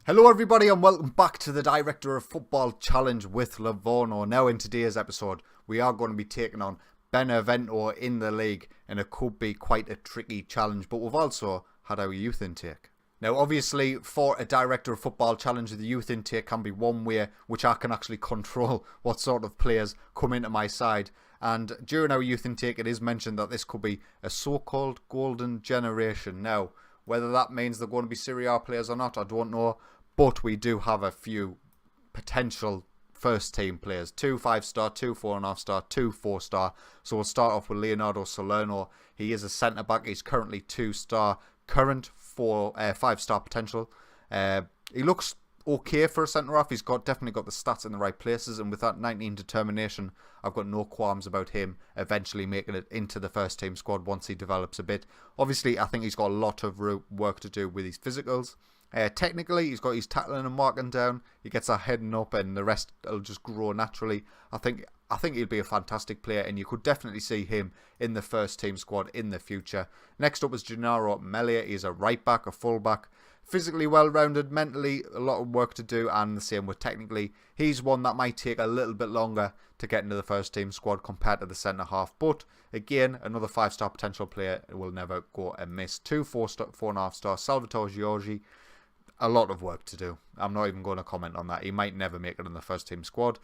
Hello everybody and welcome back to the Director of Football Challenge with Livorno. Now in today's episode we are going to be taking on Benevento in the league, and it could be quite a tricky challenge, but we've also had our youth intake. Now obviously for a Director of Football Challenge, the youth intake can be one way which I can actually control what sort of players come into my side, and during our youth intake it is mentioned that this could be a so-called golden generation. Now whether that means they're going to be Serie A players or not, I don't know. But we do have a few potential first team players. 2 5-star, 2 4.5-star, 2 4-star. So we'll start off with Leonardo Salerno. He is a centre back. He's currently 2-star. Current 5-star potential. He looks okay for a centre half. He's definitely got the stats in the right places, and with that 19 determination, I've got no qualms about him eventually making it into the first team squad once he develops a bit. Obviously, I think he's got a lot of work to do with his physicals. Technically, he's got his tackling and marking down. He gets that heading up, and the rest will just grow naturally. I think he'll be a fantastic player, and you could definitely see him in the first team squad in the future. Next up is Gennaro Melia. He's a right back, a full back. Physically well-rounded, mentally a lot of work to do, and the same with technically. He's one that might take a little bit longer to get into the first team squad compared to the centre half. But again, another 5-star potential player will never go amiss. 2 4.5-star Salvatore Giorgi. A lot of work to do. I'm not even going to comment on that. He might never make it in the first team squad.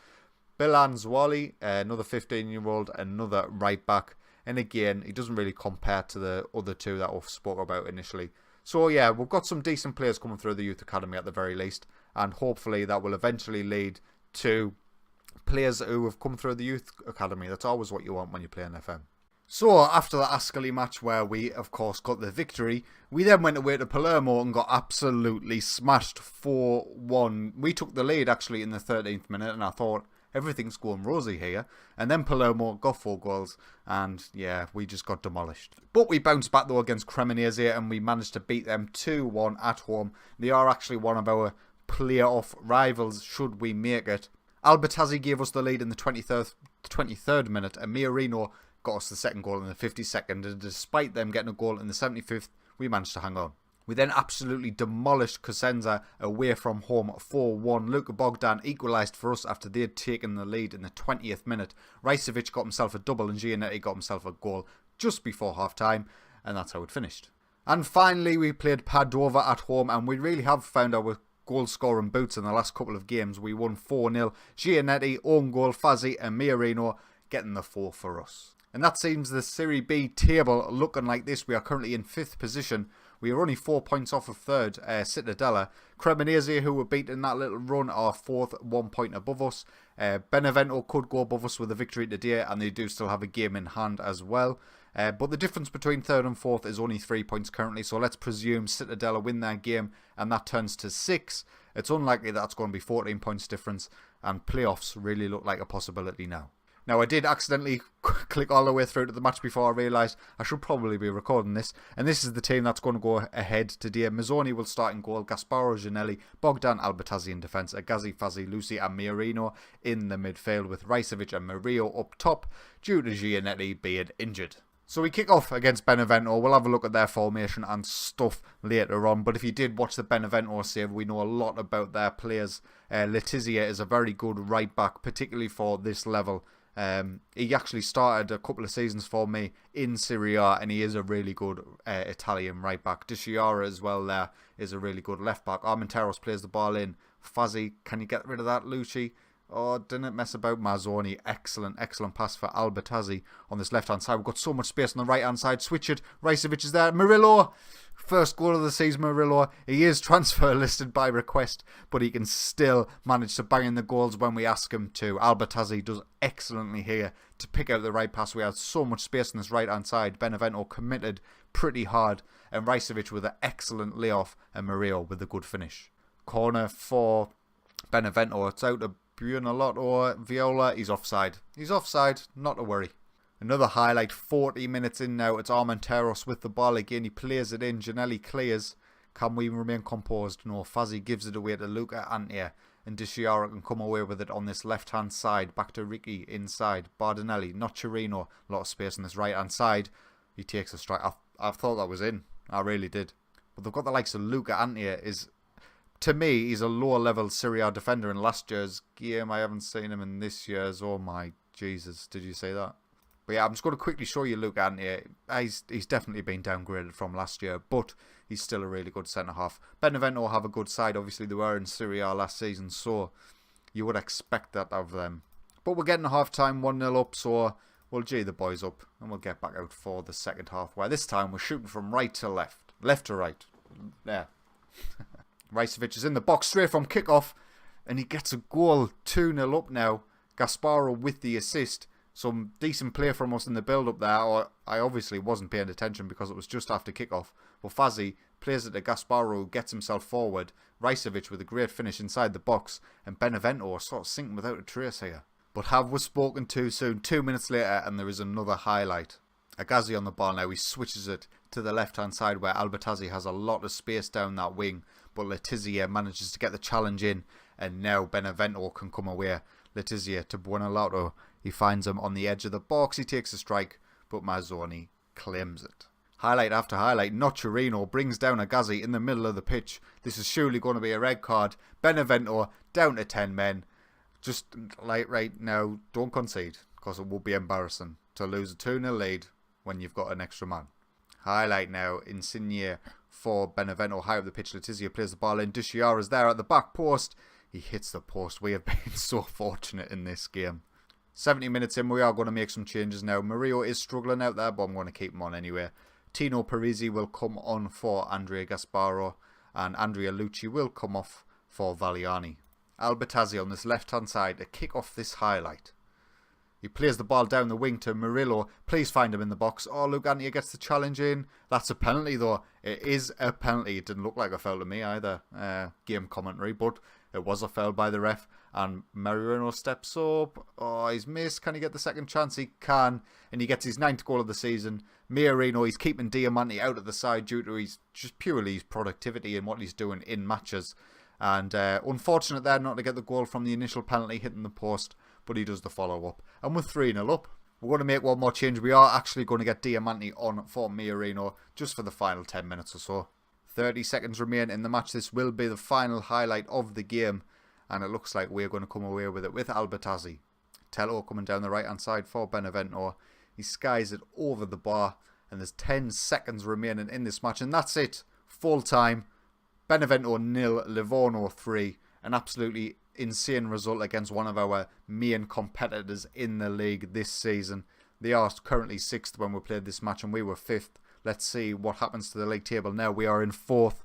Bilan Zwali, another 15-year-old, another right back. And again, he doesn't really compare to the other two that we spoke about initially. So yeah, we've got some decent players coming through the youth academy at the very least. And hopefully that will eventually lead to players who have come through the youth academy. That's always what you want when you play in FM. So, after the Ascoli match where we, of course, got the victory, we then went away to Palermo and got absolutely smashed 4-1. We took the lead, actually, in the 13th minute, and I thought, everything's going rosy here. And then Palermo got 4 goals, and yeah, we just got demolished. But we bounced back, though, against Cremonese, and we managed to beat them 2-1 at home. They are actually one of our playoff rivals, should we make it. Albertazzi gave us the lead in the 23rd minute, and Miorino got us the second goal in the 52nd, and despite them getting a goal in the 75th, we managed to hang on. We then absolutely demolished Cosenza away from home 4-1. Luka Bogdan equalised for us after they had taken the lead in the 20th minute. Rajcevic got himself a double and Giannetti got himself a goal just before half-time, and that's how it finished. And finally, we played Padova at home, and we really have found our goal-scoring boots in the last couple of games. We won 4-0. Giannetti, own goal, Fazzi and Miorino getting the 4 for us. And that seems the Serie B table looking like this. We are currently in 5th position. We are only 4 points off of 3rd, Cittadella. Cremonese, who were beaten that little run, are 4th, 1 point above us. Benevento could go above us with a victory today, and they do still have a game in hand as well. But the difference between 3rd and 4th is only 3 points currently, so let's presume Cittadella win their game, and that turns to 6. It's unlikely that's going to be 14 points difference, and playoffs really look like a possibility now. Now, I did accidentally click all the way through to the match before I realised I should probably be recording this. And this is the team that's going to go ahead today. Mazzoni will start in goal. Gasparo Gianelli, Bogdan Albertazzi in defence. Agazi, Fazzi, Lucy and Miorino in the midfield, with Rajcevic and Mario up top due to Giannetti being injured. So we kick off against Benevento. We'll have a look at their formation and stuff later on. But if you did watch the Benevento save, we know a lot about their players. Letizia is a very good right back, particularly for this level. He actually started a couple of seasons for me in Serie A, and he is a really good Italian right back. Di Chiara as well there is a really good left back. Armenteros plays the ball in. Fazzi, can you get rid of that, Lucci? Oh, didn't mess about. Mazzoni, excellent pass for Albertazzi on this left-hand side. We've got so much space on the right-hand side. Switch it. Rajcevic is there. Murillo, first goal of the season, Murillo. He is transfer listed by request, but he can still manage to bang in the goals when we ask him to. Albertazzi does excellently here to pick out the right pass. We have so much space on this right-hand side. Benevento committed pretty hard, and Rajcevic with an excellent layoff, and Murillo with a good finish. Corner for Benevento. It's out of Buonalotto. Viola, he's offside. He's offside, not to worry. Another highlight, 40 minutes in now. It's Armenteros with the ball again. He plays it in. Gianelli clears. Can we remain composed? No. Fazzi gives it away to Luca Antia. And Di Chiara can come away with it on this left-hand side. Back to Ricky inside. Bardinelli, Nocerino. A lot of space on this right-hand side. He takes a strike. I thought that was in. I really did. But they've got the likes of Luca Antia is to me, he's a lower level Serie A defender in last year's game. I haven't seen him in this year's. Oh my Jesus, did you say that? But yeah, I'm just going to quickly show you Luke Anthony. He's definitely been downgraded from last year, but he's still a really good centre-half. Benevento have a good side. Obviously, they were in Serie A last season, so you would expect that of them. But we're getting a half-time 1-0 up, so we'll G the boys up, and we'll get back out for the second half, where this time we're shooting from right to left. Left to right. There. Rajcevic is in the box straight from kick-off, and he gets a goal. 2-0 up now. Gasparo with the assist. Some decent play from us in the build-up there, or I obviously wasn't paying attention because it was just after kick-off. But Fazzi plays it to Gasparo, who gets himself forward. Rajcevic with a great finish inside the box, and Benevento are sort of sinking without a trace here. But have we spoken too soon? 2 minutes later, and there is another highlight. Agazi on the ball now. He switches it to the left-hand side where Albertazzi has a lot of space down that wing. But Letizia manages to get the challenge in, and now Benevento can come away. Letizia to Buonalauto. He finds him on the edge of the box. He takes a strike, but Mazzoni claims it. Highlight after highlight. Nocerino brings down Agazi in the middle of the pitch. This is surely going to be a red card. Benevento down to 10 men. Just like right now, don't concede, because it will be embarrassing to lose a 2-0 lead when you've got an extra man. Highlight now. Insigne for Benevento. High up the pitch. Letizia plays the ball in. Disciara's there at the back post. He hits the post. We have been so fortunate in this game. 70 minutes in, we are going to make some changes now. Murillo is struggling out there, but I'm going to keep him on anyway. Tino Parisi will come on for Andrea Gasparo, and Andrea Lucci will come off for Valiani. Albertazzi on this left-hand side to kick off this highlight. He plays the ball down the wing to Murillo. Please find him in the box. Oh, Luke Anthony gets the challenge in. That's a penalty, though. It is a penalty. It didn't look like a foul to me either. Game commentary, but it was a foul by the ref. And Mariano steps up. Oh, he's missed. Can he get the second chance? He can. And he gets his 9th goal of the season. Mariano, he's keeping Diamante out of the side due to his just purely his productivity and what he's doing in matches. And unfortunate there not to get the goal from the initial penalty hitting the post, but he does the follow-up. And we're 3-0 up. We're going to make one more change. We are actually going to get Diamante on for Miorino just for the final 10 minutes or so. 30 seconds remain in the match. This will be the final highlight of the game, and it looks like we're going to come away with it with Albertazzi. Tello coming down the right-hand side for Benevento. He skies it over the bar, and there's 10 seconds remaining in this match, and that's it. Full time. Benevento 0, Livorno 3. An absolutely insane result against one of our main competitors in the league this season. They are currently 6th when we played this match, and we were 5th. Let's see what happens to the league table now. We are in 4th,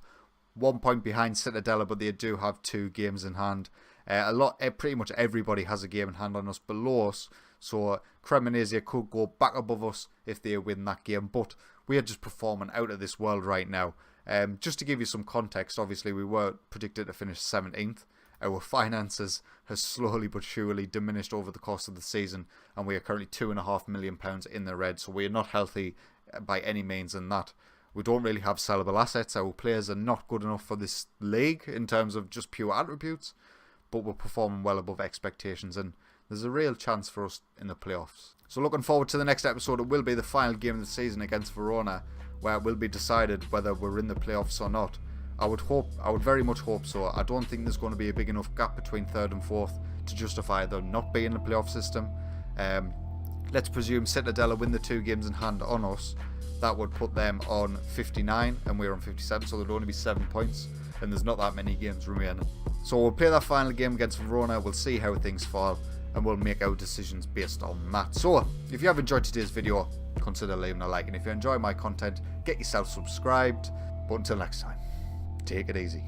1 point behind Cittadella, but they do have 2 games in hand. Pretty much everybody has a game in hand on us below us, so Cremonese could go back above us if they win that game, but we are just performing out of this world right now. Just to give you some context, obviously we were predicted to finish 17th. Our finances has slowly but surely diminished over the course of the season, and we are currently £2.5 million in the red, so we are not healthy by any means in that. We don't really have sellable assets. Our players are not good enough for this league in terms of just pure attributes, but we're performing well above expectations, and there's a real chance for us in the playoffs. So looking forward to the next episode. It will be the final game of the season against Verona, where it will be decided whether we're in the playoffs or not. I would very much hope so. I don't think there's going to be a big enough gap between 3rd and 4th to justify them not being in the playoff system. Let's presume Cittadella win the 2 games in hand on us. That would put them on 59 and we're on 57, so there'd only be 7 points, and there's not that many games remaining. So we'll play that final game against Verona. We'll see how things fall, and we'll make our decisions based on that. So if you have enjoyed today's video, consider leaving a like, and if you enjoy my content, get yourself subscribed. But until next time, take it easy.